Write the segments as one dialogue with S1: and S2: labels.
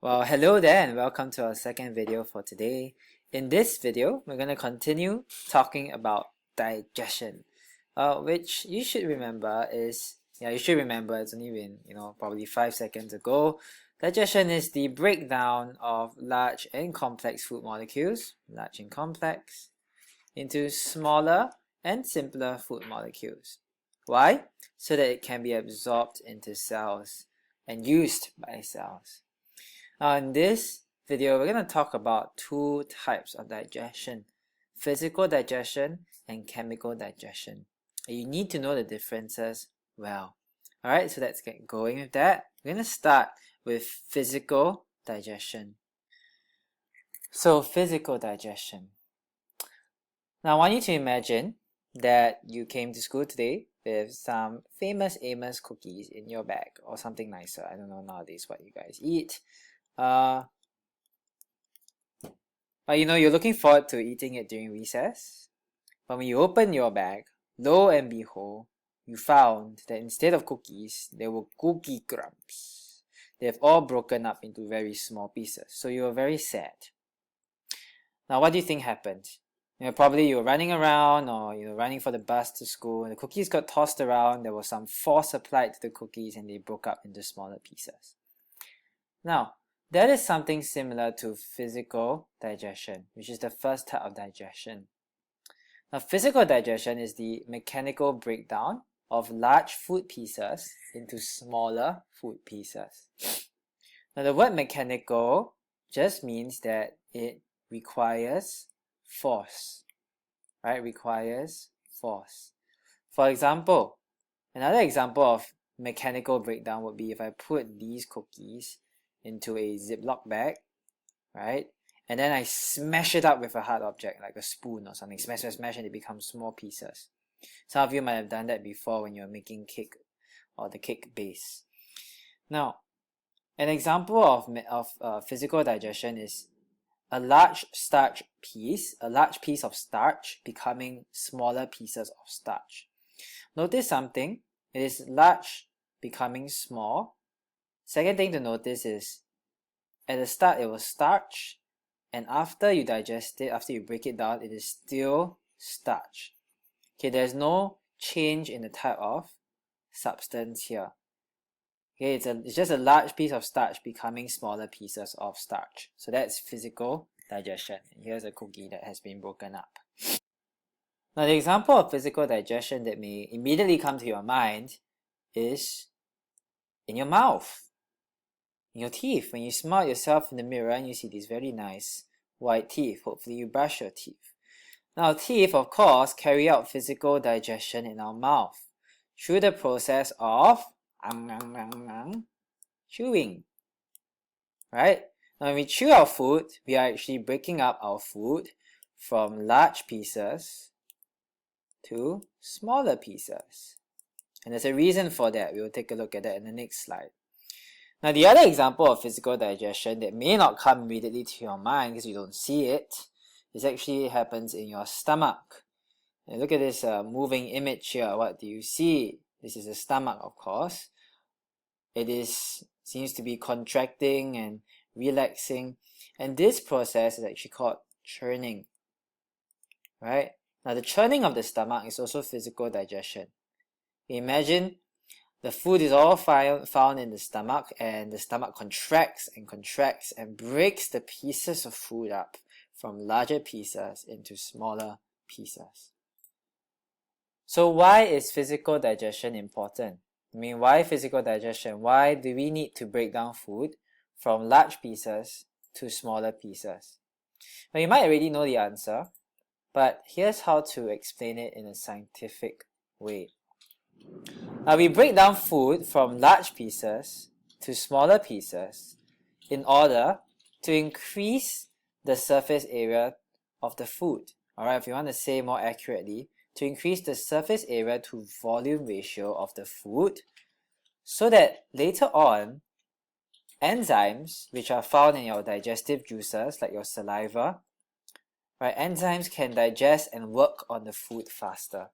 S1: Well, hello there and welcome to our second video for today. In this video, we're going to continue talking about digestion, which you should remember is, it's only been, probably 5 seconds ago. Digestion is the breakdown of large and complex food molecules, large and complex, into smaller and simpler food molecules. Why? So that it can be absorbed into cells and used by cells. Now in this video, we're going to talk about two types of digestion, physical digestion and chemical digestion. And you need to know the differences well. Alright, so let's get going with that. We're going to start with physical digestion. So physical digestion. Now I want you to imagine that you came to school today with some famous Amos cookies in your bag or something nicer. I don't know nowadays what you guys eat. But you're looking forward to eating it during recess. But when you open your bag, lo and behold, you found that instead of cookies, there were cookie crumbs. They've all broken up into very small pieces. So you were very sad. Now, what do you think happened? Probably you were running around or you were running for the bus to school and the cookies got tossed around. There was some force applied to the cookies and they broke up into smaller pieces. Now, that is something similar to physical digestion, which is the first type of digestion. Now, physical digestion is the mechanical breakdown of large food pieces into smaller food pieces. Now, the word mechanical just means that it requires force, right? Requires force. For example, another example of mechanical breakdown would be if I put these cookies into a Ziploc bag, right? And then I smash it up with a hard object like a spoon or something. Smash, smash, smash, and it becomes small pieces. Some of you might have done that before when you're making cake or the cake base. Now, an example of physical digestion is a large piece of starch becoming smaller pieces of starch. Notice something. It is large becoming small. Second thing to notice is at the start it was starch, and after you digest it, after you break it down, it is still starch. Okay, there's no change in the type of substance here. Okay, it's just a large piece of starch becoming smaller pieces of starch. So that's physical digestion. And here's a cookie that has been broken up. Now the example of physical digestion that may immediately come to your mind is in your mouth. In your teeth, when you smile yourself in the mirror and you see these very nice white teeth, hopefully you brush your teeth. Now teeth, of course, carry out physical digestion in our mouth through the process of chewing, right? Now when we chew our food, we are actually breaking up our food from large pieces to smaller pieces. And there's a reason for that. We will take a look at that in the next slide. Now the other example of physical digestion that may not come immediately to your mind because you don't see it, is actually happens in your stomach. And look at this moving image here. What do you see? This is the stomach, of course. It seems to be contracting and relaxing, and this process is actually called churning, right? Now the churning of the stomach is also physical digestion. Imagine the food is all found in the stomach, and the stomach contracts and contracts and breaks the pieces of food up from larger pieces into smaller pieces. So why is physical digestion important? Why physical digestion? Why do we need to break down food from large pieces to smaller pieces? Well, you might already know the answer, but here's how to explain it in a scientific way. Now we break down food from large pieces to smaller pieces in order to increase the surface area of the food. Alright, if you want to say more accurately, to increase the surface area to volume ratio of the food so that later on, enzymes which are found in your digestive juices like your saliva, right, enzymes can digest and work on the food faster.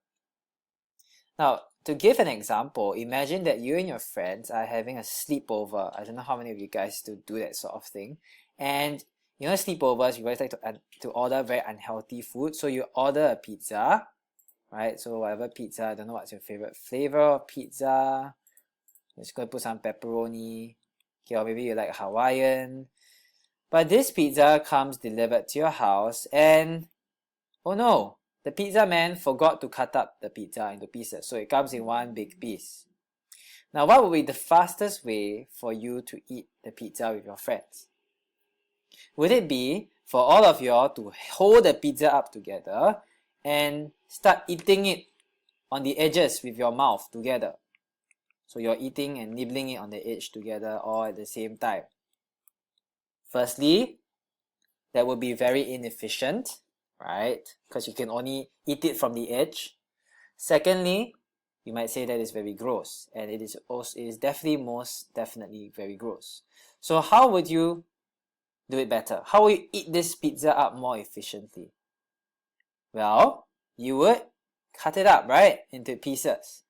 S1: Now, to give an example, imagine that you and your friends are having a sleepover. I don't know how many of you guys do that sort of thing. And you know, sleepovers, you always like to order very unhealthy food. So you order a pizza, right? So whatever pizza, I don't know what's your favorite flavor of pizza. Just gonna put some pepperoni. Okay, or maybe you like Hawaiian. But this pizza comes delivered to your house, and oh no, the pizza man forgot to cut up the pizza into pieces, so it comes in one big piece. Now, what would be the fastest way for you to eat the pizza with your friends? Would it be for all of y'all to hold the pizza up together and start eating it on the edges with your mouth together? So you're eating and nibbling it on the edge together all at the same time. Firstly, that would be very inefficient, right? Because you can only eat it from the edge. Secondly, you might say that it's very gross, and it is most definitely very gross. So how would you do it better? How will you eat this pizza up more efficiently? Well, you would cut it up, right, into pieces.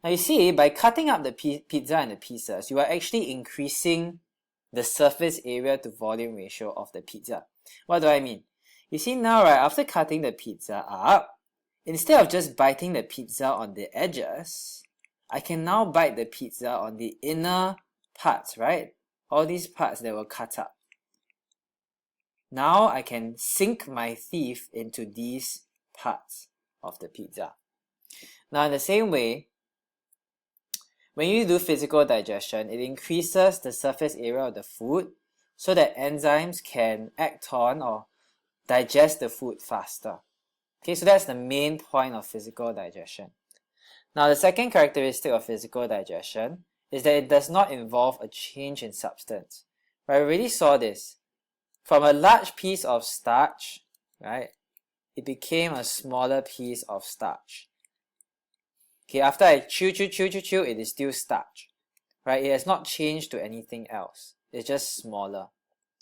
S1: Now you see, by cutting up the pizza into pieces, you are actually increasing the surface area to volume ratio of the pizza. What do I mean? You see now, right, after cutting the pizza up, instead of just biting the pizza on the edges, I can now bite the pizza on the inner parts, right? All these parts that were cut up. Now I can sink my teeth into these parts of the pizza. Now in the same way, when you do physical digestion, it increases the surface area of the food so that enzymes can act on or digest the food faster. Okay, so that's the main point of physical digestion. Now, the second characteristic of physical digestion is that it does not involve a change in substance. Right, we already saw this. From a large piece of starch, right, it became a smaller piece of starch. Okay, after I chew, it is still starch. Right, it has not changed to anything else. It's just smaller.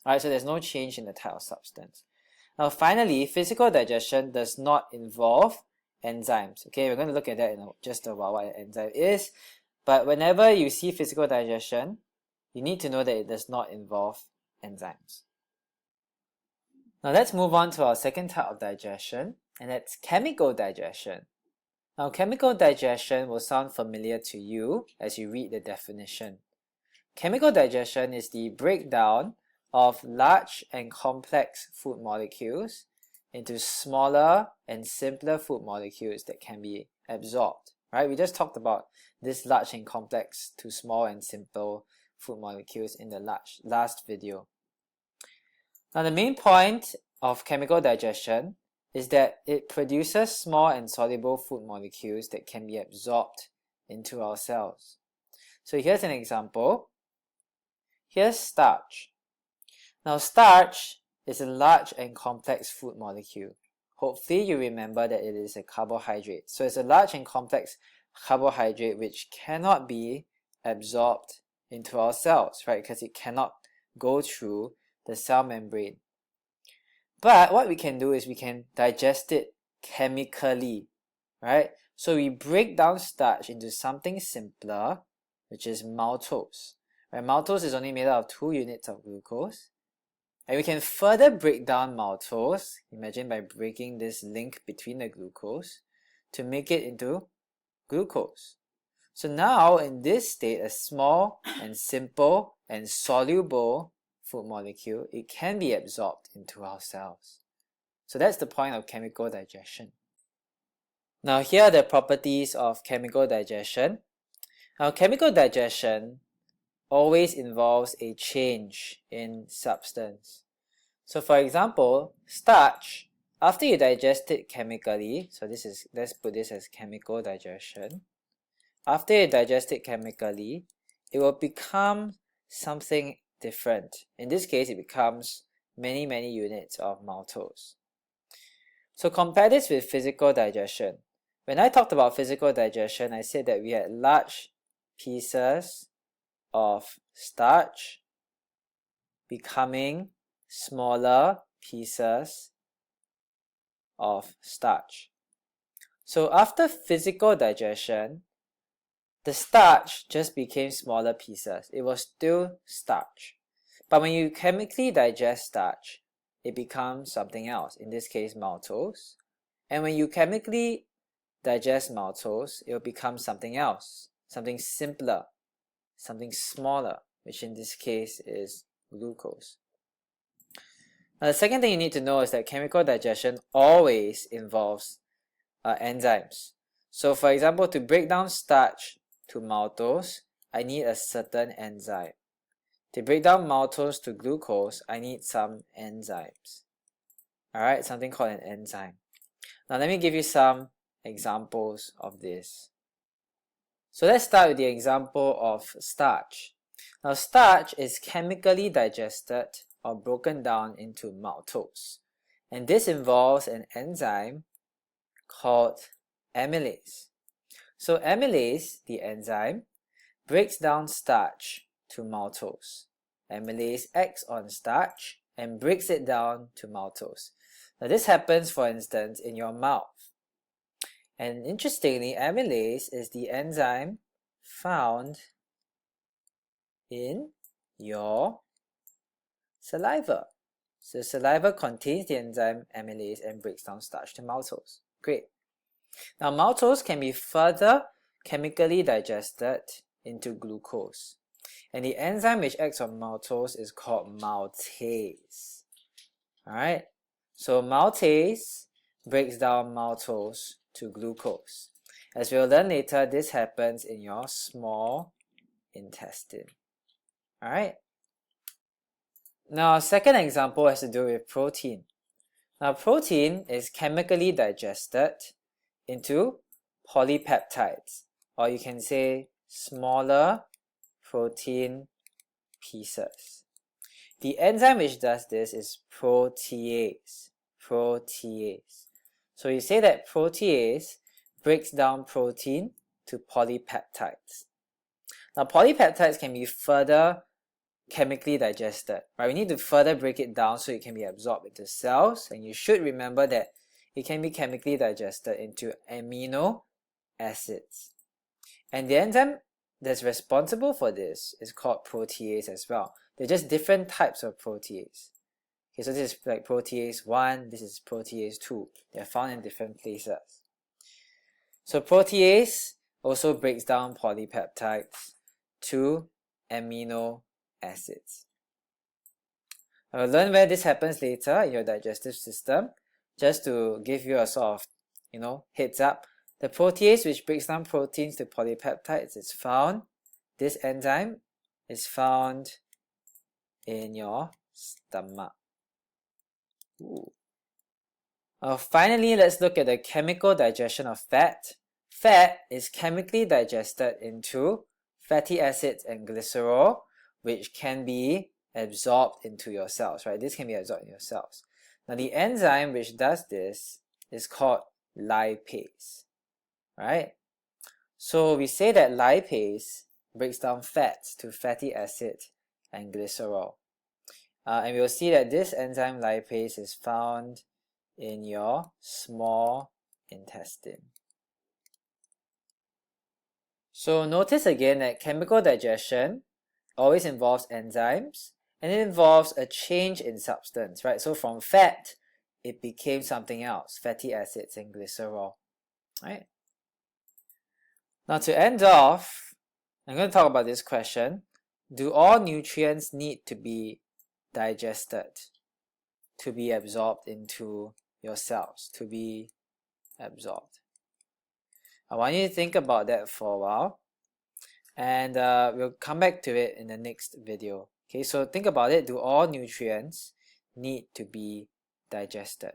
S1: Right, so there's no change in the type of substance. Now, finally, physical digestion does not involve enzymes. Okay, we're going to look at that in just a while, what an enzyme is. But whenever you see physical digestion, you need to know that it does not involve enzymes. Now, let's move on to our second type of digestion, and that's chemical digestion. Now, chemical digestion will sound familiar to you as you read the definition. Chemical digestion is the breakdown of large and complex food molecules into smaller and simpler food molecules that can be absorbed. Right? We just talked about this large and complex to small and simple food molecules in the last video. Now, the main point of chemical digestion is that it produces small and soluble food molecules that can be absorbed into our cells. So here's an example. Here's starch. Now, starch is a large and complex food molecule. Hopefully, you remember that it is a carbohydrate. So it's a large and complex carbohydrate which cannot be absorbed into our cells, right? Because it cannot go through the cell membrane. But what we can do is we can digest it chemically, right? So we break down starch into something simpler, which is maltose. Right? Maltose is only made up of 2 units of glucose. And we can further break down maltose, imagine by breaking this link between the glucose, to make it into glucose. So now, in this state, a small and simple and soluble food molecule, it can be absorbed into our cells. So that's the point of chemical digestion. Now, here are the properties of chemical digestion. Now, chemical digestion always involves a change in substance. So for example, starch, after you digest it chemically, so let's put this as chemical digestion. After you digest it chemically, it will become something different. In this case, it becomes many units of maltose. So compare this with physical digestion. When I talked about physical digestion, I said that we had large pieces of starch becoming smaller pieces of starch. So after physical digestion, the starch just became smaller pieces. It was still starch. But when you chemically digest starch, it becomes something else, in this case maltose. And when you chemically digest maltose, it will become something else, something simpler, something smaller, which in this case is glucose. Now, the second thing you need to know is that chemical digestion always involves enzymes. So for example, to break down starch to maltose, I need a certain enzyme. To break down maltose to glucose, I need some enzymes. Alright, something called an enzyme. Now let me give you some examples of this. So let's start with the example of starch. Now starch is chemically digested or broken down into maltose. And this involves an enzyme called amylase. So amylase, the enzyme, breaks down starch to maltose. Amylase acts on starch and breaks it down to maltose. Now this happens, for instance, in your mouth. And interestingly, amylase is the enzyme found in your saliva. So saliva contains the enzyme amylase and breaks down starch to maltose. Great. Now maltose can be further chemically digested into glucose. And the enzyme which acts on maltose is called maltase. Alright, so maltase breaks down maltose to glucose. As we'll learn later, this happens in your small intestine. Alright. Now, our second example has to do with protein. Now, protein is chemically digested into polypeptides, or you can say smaller protein pieces. The enzyme which does this is protease. Protease. So you say that protease breaks down protein to polypeptides. Now, polypeptides can be further chemically digested, right? We need to further break it down so it can be absorbed into cells, and you should remember that it can be chemically digested into amino acids. And the enzyme that's responsible for this is called protease as well. They're just different types of protease. Okay, so this is like protease 1, this is protease 2. They're found in different places. So protease also breaks down polypeptides to amino acids. I'll learn where this happens later in your digestive system. Just to give you a sort of, heads up, the protease which breaks down proteins to polypeptides is found, this enzyme is found in your stomach. Finally, let's look at the chemical digestion of fat. Fat is chemically digested into fatty acids and glycerol, which can be absorbed into your cells, right? This can be absorbed in your cells. Now, the enzyme which does this is called lipase, right? So we say that lipase breaks down fats to fatty acids and glycerol. And we'll see that this enzyme lipase is found in your small intestine. So notice again that chemical digestion always involves enzymes, and it involves a change in substance, right? So from fat, it became something else, fatty acids and glycerol, right? Now to end off, I'm going to talk about this question. Do all nutrients need to be digested to be absorbed into your cells, to be absorbed? I want you to think about that for a while, and we'll come back to it in the next video. Okay, so think about it. Do all nutrients need to be digested?